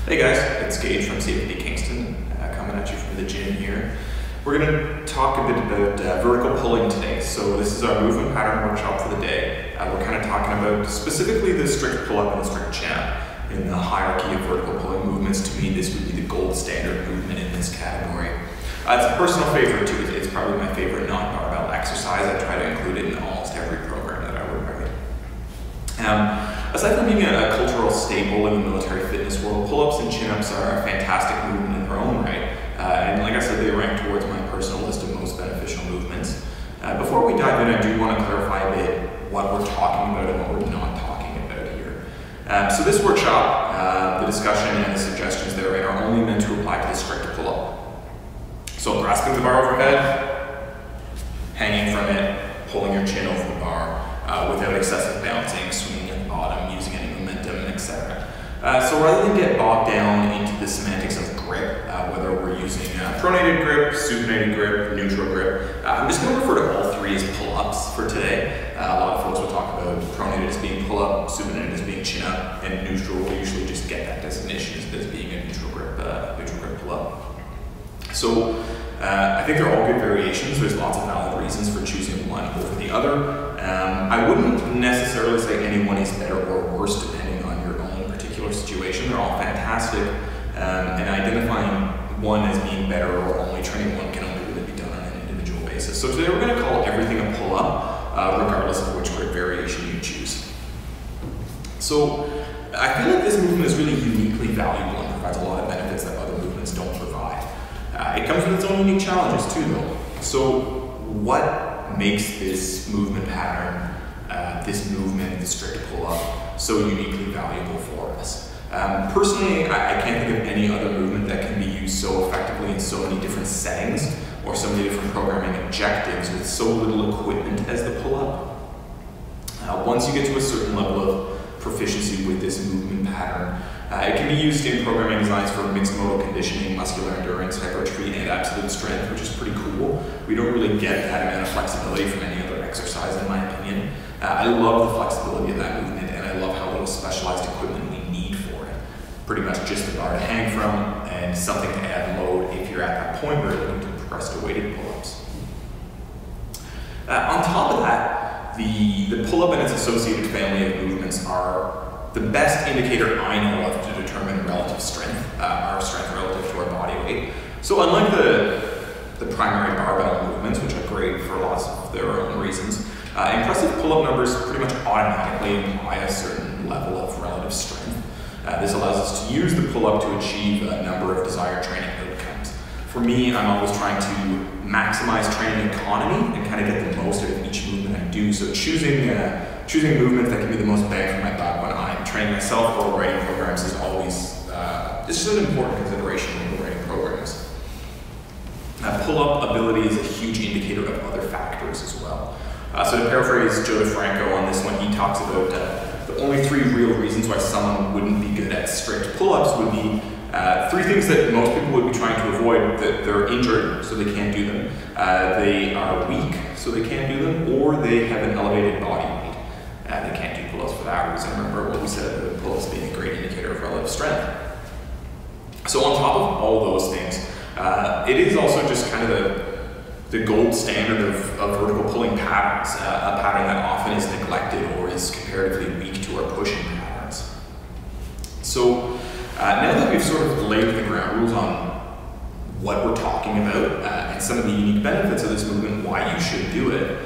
Hey guys, it's Gage from Kingston, coming at you from the gym here. We're going to talk a bit about vertical pulling today. So this is our movement pattern workshop for the day. We're kind of talking about specifically the strict pull-up and the strict chin-up. In the hierarchy of vertical pulling movements, to me this would be the gold standard movement in this category. It's a personal favorite too. It's probably my favorite non-barbell exercise. I try to include it in almost every program that I work with. Aside from being a cultural staple in the military fitness world, pull-ups and chin-ups are a fantastic movement in their own right. And like I said, they rank towards my personal list of most beneficial movements. Before we dive in, I do want to clarify a bit what we're talking about and what we're not talking about here. So this workshop, the discussion and the suggestions therein are only meant to apply to the strict pull-up. So grasping the bar overhead, hanging from it, pulling your chin over the bar without excessive bouncing, swinging at the bottom, using any momentum, etc. So rather than get bogged down into the semantics of grip, whether we're using pronated grip, supinated grip, neutral grip, I'm just going to refer to all three as pull-ups for today. A lot of folks will talk about pronated as being pull-up, supinated as being chin-up, and neutral will usually just get that designation as being a neutral grip pull-up. So I think they're all good variations. There's lots of valid reasons for choosing one over the other. I wouldn't necessarily say any one is better or worse depending on your own particular situation. They're all fantastic, and identifying one as being better or only training one can only really be done on an individual basis. So today we're going to call everything a pull-up, regardless of which grip variation you choose. So I feel like this movement is really uniquely valuable and provides a lot of benefits that other movements don't provide. It comes with its own unique challenges too though. So what makes this movement pattern, this movement, the strict pull-up, so uniquely valuable for us? Personally, I can't think of any other movement that can be used so effectively in so many different settings or so many different programming objectives with so little equipment as the pull-up. Once you get to a certain level of proficiency with this movement pattern, it can be used in programming designs for mixed modal conditioning, muscular endurance, hypertrophy, and absolute strength, which is pretty cool. We don't really get that amount of flexibility from any other exercise, in my opinion. I love the flexibility of that movement, and I love how little specialized equipment we need for it. Pretty much just a bar to hang from and something to add load if you're at that point where you're looking to progress to weighted pull-ups. On top of that, the pull-up and its associated family of movements are the best indicator I know of to determine relative strength, our strength relative to our body weight. So unlike the primary barbell movements, which are great for lots of their own reasons, impressive pull-up numbers pretty much automatically imply a certain level of relative strength. This allows us to use the pull-up to achieve a number of desired training outcomes. For me, I'm always trying to maximize training economy and kind of get the most out of each movement I do. So choosing movements that can be the most bang for my buck when I'm training myself or writing programs is always it's just an important consideration when we're writing programs. Pull-up ability is a huge indicator of other factors as well. So to paraphrase Joe DeFranco on this one, he talks about the only three real reasons why someone wouldn't be good at strict pull-ups would be three things that most people would be trying to avoid: that they're injured, so they can't do them, they are weak, so they can't do them, or they have an elevated body weight. They can't do pull-ups for that reason. Remember what we said about pull-ups being a great indicator of relative strength. So on top of all those things, it is also just kind of the gold standard of vertical pulling patterns, a pattern that often is neglected or is comparatively weak to our pushing patterns. So now that we've sort of laid the ground rules on what we're talking about and some of the unique benefits of this movement, why you should do it,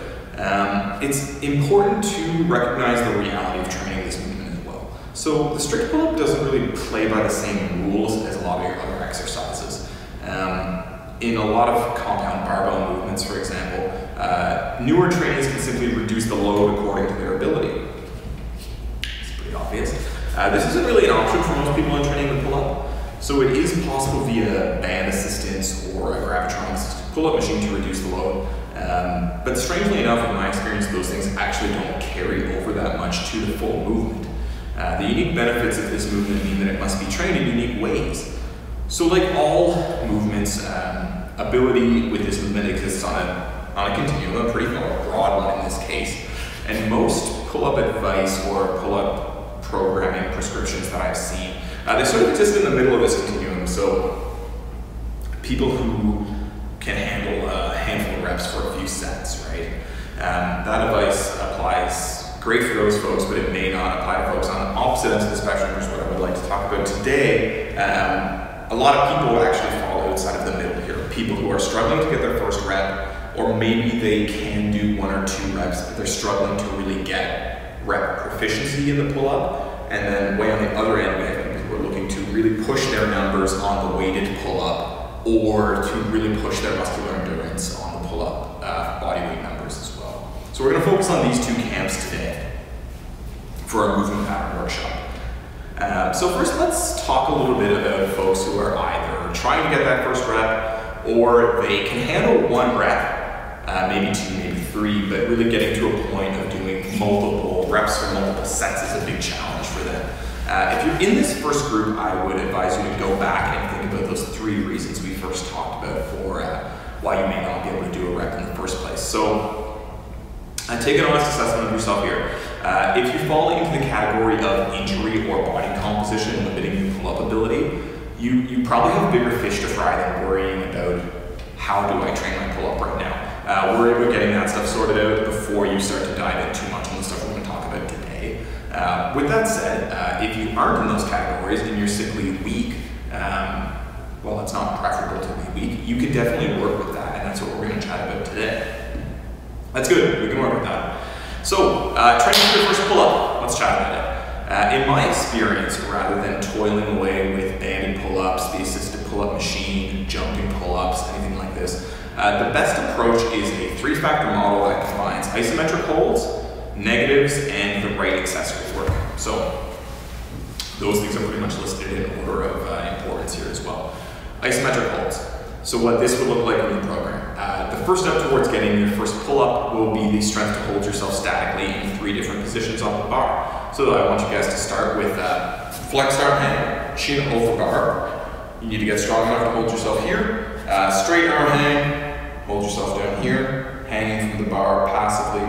it's important to recognize the reality of training this movement as well. So the strict pull-up doesn't really play by the same rules as a lot of your other exercises. In a lot of compound barbell movements, for example, newer trainees can simply reduce the load according to their ability. It's pretty obvious. This isn't really an option for most people in training the pull-up. So it is possible via band assistance or a gravitron-assisted pull-up machine to reduce the load. But strangely enough, in my experience, those things actually don't carry over that much to the full movement. The unique benefits of this movement mean that it must be trained in unique ways. So like all movements, ability with this movement exists on a continuum, a pretty broad one in this case. And most pull-up advice or pull-up programming prescriptions that I've seen They sort of exist in the middle of this continuum. So people who can handle a handful of reps for a few sets, right? That advice applies great for those folks, but it may not apply to folks on the opposite ends of the spectrum, which is what I would like to talk about today. A lot of people actually fall outside of the middle here. People who are struggling to get their first rep, or maybe they can do 1 or 2 reps, but they're struggling to really get rep proficiency in the pull-up. And then way on the other end, we have people who are looking to really push their numbers on the weighted pull-up, or to really push their muscular endurance on the pull-up body weight numbers as well. So we're going to focus on these 2 camps today for our movement pattern workshop. So first, let's talk a little bit about folks who are either trying to get that first rep, or they can handle 1 rep, maybe 2, maybe 3, but really getting to a point of doing multiple reps or multiple sets is a big challenge for them. If you're in this first group, I would advise you to go back and think about those 3 reasons we first talked about for why you may not be able to do a rep in the first place. So take an honest assessment of yourself here. If you fall into the category of injury or body composition limiting your pull-up ability, you probably have bigger fish to fry than worrying about how do I train my pull-up right now. Worry about getting that stuff sorted out before you start to dive in too much on the stuff we're going to talk about today. With that said, if you aren't in those categories and you're simply weak, well, it's not preferable to be weak, you can definitely work with that, and that's what we're going to chat about today. That's good, we can work with that. So, training for your first pull-up, let's chat about it. In my experience, rather than toiling away with banded pull-ups, the assisted pull-up machine, jumping pull-ups, anything like this, the best approach is a 3-factor model that combines isometric holes, negatives, and the right accessory work. So, those things are pretty much listed in order of importance here as well. Isometric holes. So what this would look like in your program. The first step towards getting your first pull-up will be the strength to hold yourself statically in 3 different positions on the bar. So I want you guys to start with flexed arm hang, chin over bar. You need to get strong enough to hold yourself here. Straight arm hang, hold yourself down here, hanging from the bar passively.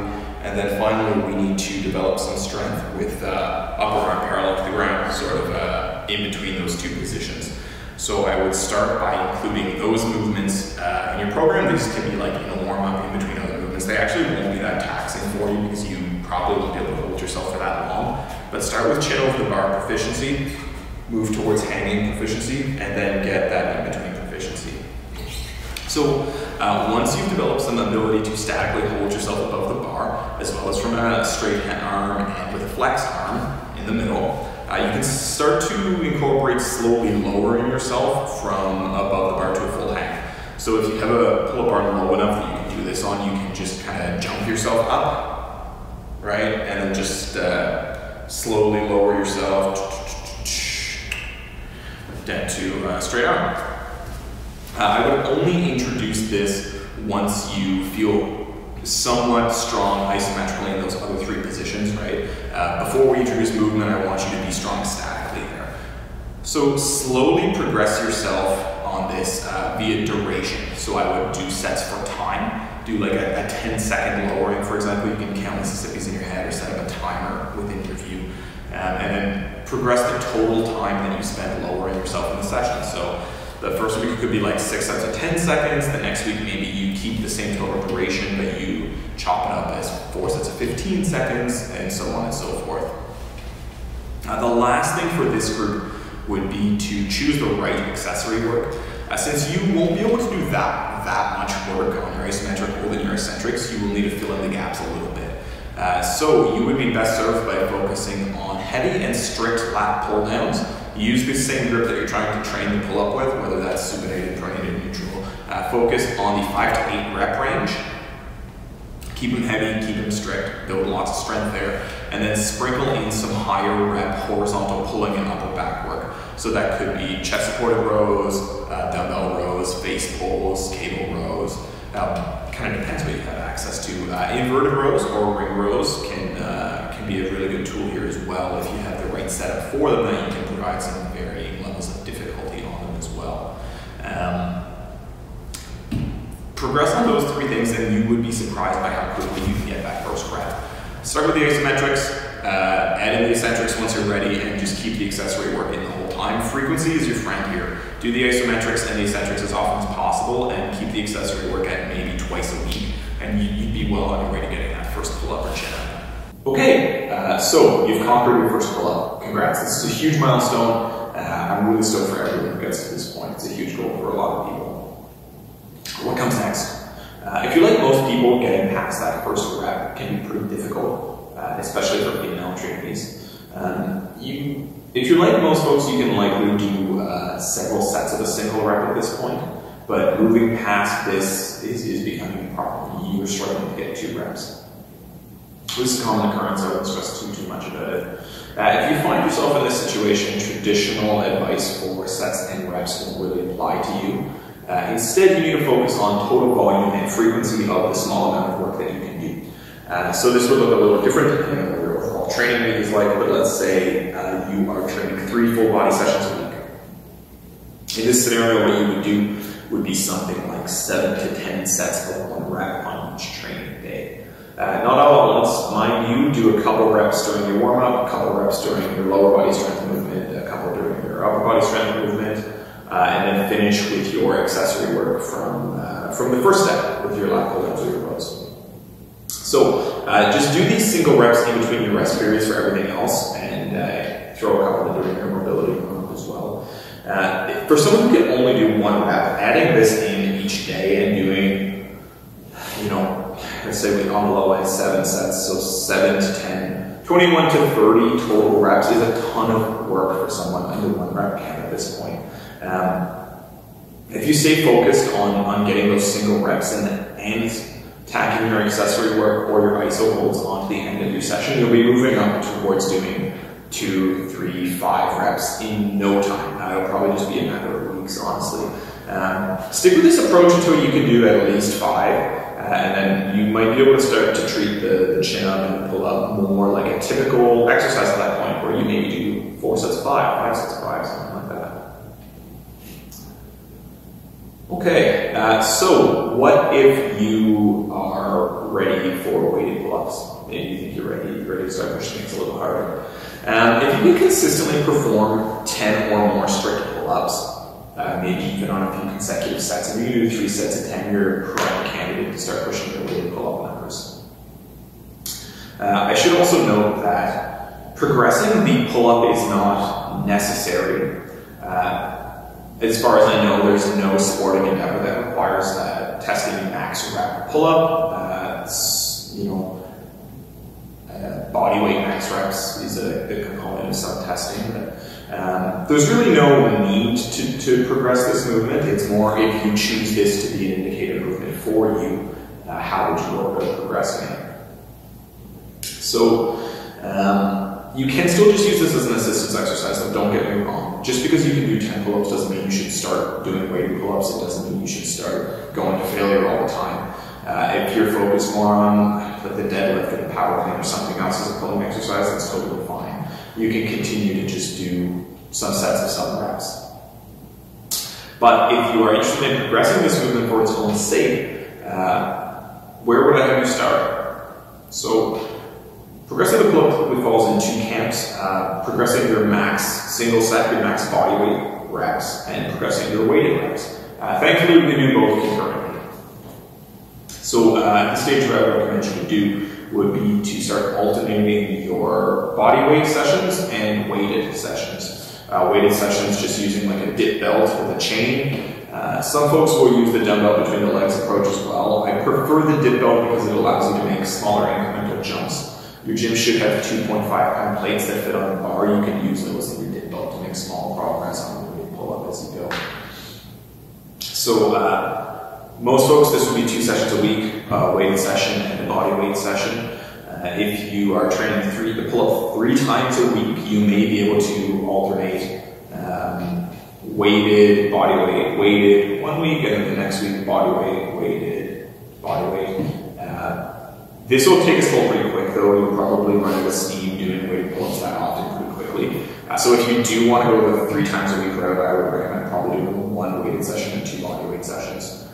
And then finally, we need to develop some strength with upper arm parallel to the ground, sort of in between those 2 positions. So I would start by including those movements in your program. These can be like in a warm-up in between other movements. They actually won't be that taxing for you because you probably won't be able to hold yourself for that long. But start with chin over the bar proficiency, move towards hanging proficiency, and then get that in-between proficiency. So once you've developed some ability to statically hold yourself above the bar, as well as from a straight arm and with a flexed arm in the middle, you can start to incorporate slowly lowering yourself from above the bar to a full hang. So if you have a pull-up bar low enough that you can do this on, you can just kind of jump yourself up, right? And then just slowly lower yourself down to straight arm. I would only introduce this once you feel somewhat strong isometrically in those other 3 positions, right? Before we introduce movement, I want you to be strong statically there. So slowly progress yourself on this via duration. So I would do sets for time. Do like a 10-second lowering, for example. You can count Mississippi's in your head or set up a timer within your view. And then progress the total time that you spend lowering yourself in the session. So the first week could be like 6 sets of 10 seconds. The next week, maybe you keep the same total duration, but you chop it up as 4 sets of 15 seconds, and so on and so forth. The last thing for this group would be to choose the right accessory work. Since you won't be able to do that much work on your isometric hold and your eccentrics, you will need to fill in the gaps a little bit. So you would be best served by focusing on heavy and strict lat pull downs. Use the same grip that you're trying to train the pull-up with, whether that's supinated, pronated, neutral. Focus on the 5 to 8 rep range. Keep them heavy, keep them strict, build lots of strength there, and then sprinkle in some higher rep horizontal pulling and upper back work. So that could be chest supported rows, dumbbell rows, face pulls, cable rows. Kind of depends what you have access to. Inverted rows or ring rows can be a really good tool here as well. If you have the right setup for them, then you can provide some varying levels of difficulty on them as well. Progress on those 3 things and you would be surprised by how quickly you can get that first rep. Start with the isometrics, add in the eccentrics once you're ready, and just keep the accessory work in the whole time. Frequency is your friend here. Do the isometrics and the eccentrics as often as possible and keep the accessory work at maybe twice a week, and you'd be well on your way to getting that first pull-up or chin-up. Okay, so you've conquered your first pull-up. Congrats, this is a huge milestone. I'm really stoked for everyone who gets to this point. It's a huge goal for a lot of people. What comes next? If you're like most people, getting past that first rep can be pretty difficult, especially for female trainees. If you're like most folks, you can likely do several sets of a single rep at this point, but moving past this is becoming a problem. You're struggling to get 2 reps. This is a common occurrence. I won't stress too much about it. If you find yourself in this situation, traditional advice for sets and reps won't really apply to you. Instead, you need to focus on total volume and frequency of the small amount of work that you can do. So this would look a little different depending on what your overall training week is like, but let's say you are training 3 full body sessions a week. In this scenario, what you would do would be something like 7 to 10 sets of 1 rep on each training day. Not all at once, mind you, do a couple reps during your warm-up, a couple reps during your lower body strength movement, a couple during your upper body strength movement, and then finish with your accessory work from the first step with your lat pull-downs or your rows. So just do these single reps in between your rest periods for everything else, and throw a couple during your mobility warm-up as well. For someone who can only do 1 rep, adding this in each day and doing, let's say on the low end 7 sets, so 7 to 10, 21 to 30 total reps is a ton of work for someone under 1 rep count at this point. If you stay focused on getting those single reps and tacking your accessory work or your iso holds onto the end of your session, you'll be moving up towards doing 2, 3, 5 reps in no time. It'll probably just be a matter of weeks, honestly. Stick with this approach until you can do at least 5. And then you might be able to start to treat the chin-up and the pull-up more like a typical exercise at that point, where you maybe do 4 sets of 5, 5 sets of 5, something like that. Okay, so what if you are ready for weighted pull-ups? Maybe you think you're ready to start pushing things a little harder. If you can consistently perform 10 or more strict pull-ups, maybe even on a few consecutive sets, and you can do 3 sets of 10, you're a prime candidate to start pushing your weighted pull-up numbers. I should also note that progressing the pull-up is not necessary. As far as I know, there's no sporting endeavor that requires testing max rep pull-up. Body weight max reps is a component of some testing. But there's really no need to progress this movement. It's more if you choose this to be an indicator movement for you, how would you go about progressing it? So you can still just use this as an assistance exercise, though, don't get me wrong. Just because you can do 10 pull-ups doesn't mean you should start doing weighted pull-ups. It doesn't mean you should start going to failure all the time. If you're focused more on like the deadlift or the power clean or something else as a pulling exercise, that's totally fine. You can continue to just do some sets of some reps. But if you are interested in progressing this movement for its own sake, where would I have you start? So, progressing the pull-up falls in 2 camps. Progressing your max single set, your max body weight reps, and progressing your weighted reps. Thankfully, we can do both concurrently. So the stage where I would recommend you do would be to start alternating your body weight sessions and weighted sessions. Weighted sessions just using like a dip belt with a chain. Some folks will use the dumbbell between the legs approach as well. I prefer the dip belt because it allows you to make smaller incremental jumps. Your gym should have 2.5 pound plates that fit on a bar. You can use those in your dip belt to make small progress on the weighted pull-up as you go. So most folks, this would be 2 sessions a week, weighted session and a body weight session. If you are training the pull-up 3 times a week, you may be able to alternate weighted, body weight, weighted 1 week, and then the next week body weight, weighted, body weight. This will take us all pretty quick, though. You'll probably run out of steam doing weighted pull-ups that often pretty quickly. So if you do want to go with a 3 times a week route, I would recommend probably doing 1 weighted session and 2 body weight sessions.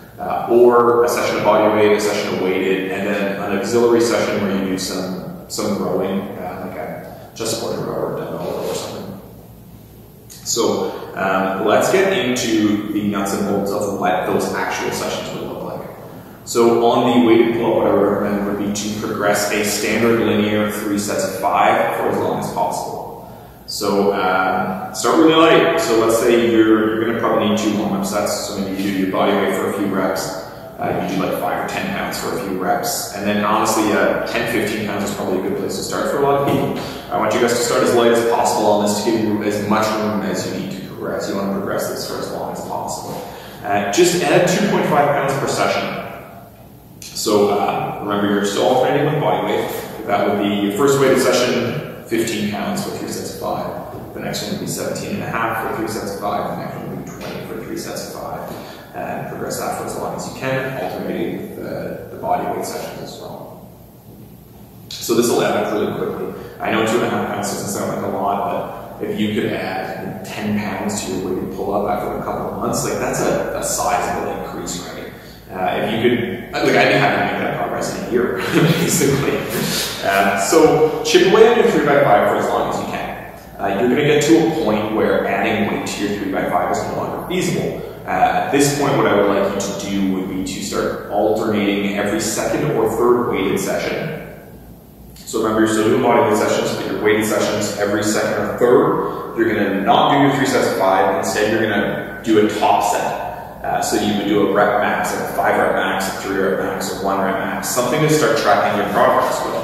Or a session of body weight, a session of weighted, and then an auxiliary session where you do some rowing, like a just supported row or dumbbell row or something. So let's get into the nuts and bolts of what those actual sessions would look like. So on the weighted pull-up, what I would recommend would be to progress a standard linear 3 sets of 5 for as long as possible. So start really light. So let's say you're going to probably need 2 warm-up sets. So maybe you do your body weight for a few reps. You do like 5 or 10 pounds for a few reps. And then honestly, 10-15 pounds is probably a good place to start for a lot of people. I want you guys to start as light as possible on this to give you as much room as you need to progress. You want to progress this for as long as possible. Just add 2.5 pounds per session. So remember, you're still alternating with body weight. That would be your first weighted session, 15 pounds for 3 sets of 5. The next one would be 17.5 for 3 sets of 5. The next one would be 20 for 3 sets of 5. And progress that for as long as you can, alternating with the body weight sessions as well. So this will add up really quickly. I know 2.5 pounds doesn't sound like a lot, but if you could add 10 pounds to your weighted pull-up after a couple of months, like that's a sizable increase, right? If you could, like I'd be happy to make that progress in a year, basically. So chip away on your 3x5 for as long as you can. You're going to get to a point where adding weight to your 3x5 is no longer feasible. At this point, what I would like you to do would be to start alternating every second or third weighted session. So remember, you're still doing body weight sessions, but your weighted sessions every second or third. You're going to not do your 3 sets of 5. Instead, you're going to do a top set. So you would do a rep max, like a 5 rep max, a 3 rep max, or 1 rep max, something to start tracking your progress with.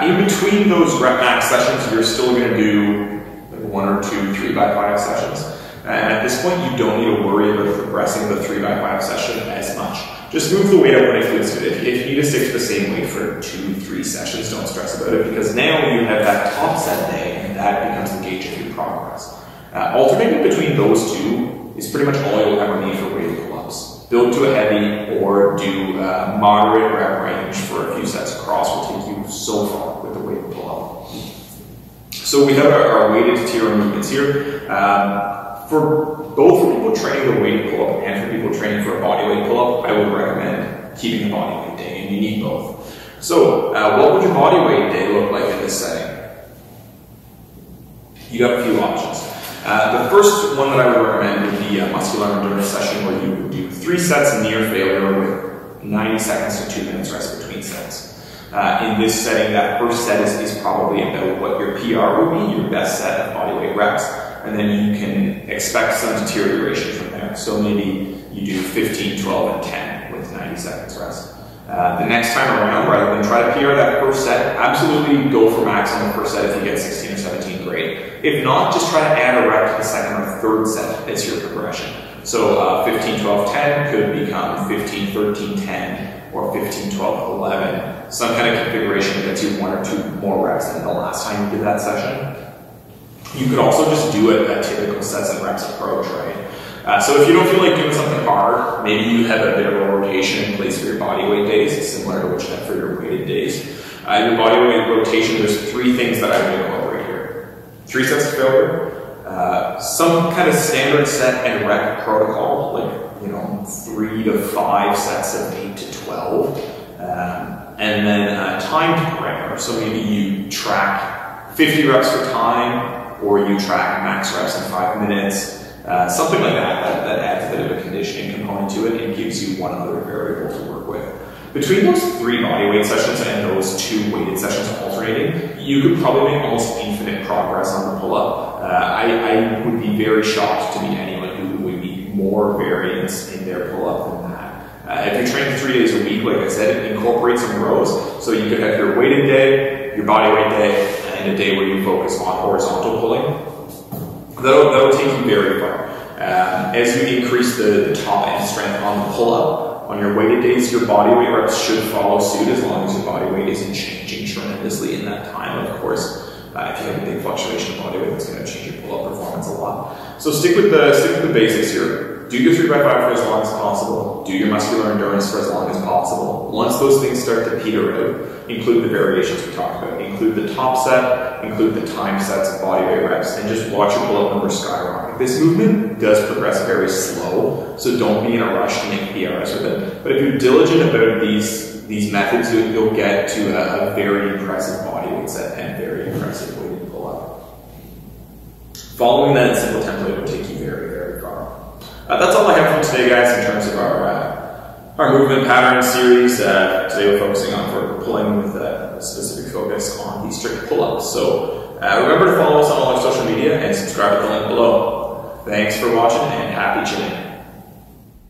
In between those rep max sessions, you're still going to do like 1 or 2 3x5 sessions. And at this point, you don't need to worry about progressing the 3x5 session as much. Just move the weight up when it feels good. If you need to stick to the same weight for 2-3 sessions, don't stress about it, because now you have that top set day, and that becomes the gauge of your progress. Alternating between those two is pretty much all you'll ever need for weighted pull-ups. Build to a heavy or do moderate rep range for a few sets across will take you so far with the weighted pull-up. So we have our weighted tier of movements here. For people training the weighted pull-up and for people training for a body weight pull-up, I would recommend keeping the body weight day, and you need both. So what would your body weight day look like in this setting? You got a few options. The first one that I would recommend would be a muscular endurance session where you would do 3 sets near failure with 90 seconds to 2 minutes rest between sets. In this setting, that first set is probably about what your PR would be, your best set of body weight reps, and then you can expect some deterioration from there. So maybe you do 15, 12, and 10 with 90 seconds rest. The next time around, rather than try to PR that first set, absolutely go for max on the first set. If you get 16 or 17, great. If not, just try to add a rep to the second or third set as your progression. So 15, 12, 10 could become 15, 13, 10, or 15, 12, 11. Some kind of configuration that gets you 1 or 2 more reps than the last time you did that session. You could also just do a typical sets and reps approach, right? So if you don't feel like doing something hard, maybe you have a bit of a rotation in place for your body weight days, similar to what you have for your weighted days. Your body weight rotation, there's 3 things that I would incorporate here. 3 sets of failure, some kind of standard set and rep protocol, like 3 to 5 sets of 8 to 12, and then a timed parameter. So maybe you track 50 reps for time, or you track max reps in 5 minutes, something like that adds a bit of a conditioning component to it and gives you one other variable to work with. Between those 3 body weight sessions and those 2 weighted sessions alternating, you could probably make almost infinite progress on the pull-up. I would be very shocked to meet anyone who would need more variance in their pull-up than that. If you train 3 days a week, like I said, incorporate some rows. So you could have your weighted day, your body weight day, and a day where you focus on horizontal pulling. That'll take you very far. As you increase the top end strength on the pull-up, on your weighted days, your body weight reps should follow suit as long as your body weight isn't changing tremendously in that time. Of course, if you have a big fluctuation of body weight, that's going to change your pull-up performance a lot. So stick with the basics here. Do your 3x5 for as long as possible. Do your muscular endurance for as long as possible. Once those things start to peter out, include the variations we talked about. Include the top set, include the time sets of body weight reps, and just watch your pull-up numbers skyrocket. This movement does progress very slow, so don't be in a rush to make PRs with it. But if you're diligent about these methods, you'll get to a very impressive body weight set and very impressive weighted pull-up. Following that simple template will take you very, very far. That's all I have for today, guys, in terms of our movement pattern series. Today we're focusing on for pulling with a specific focus on the strict pull-ups. So remember to follow us on all our social media and subscribe at the link below. Thanks for watching and happy chinning.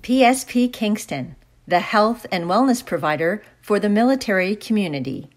PSP Kingston, the health and wellness provider for the military community.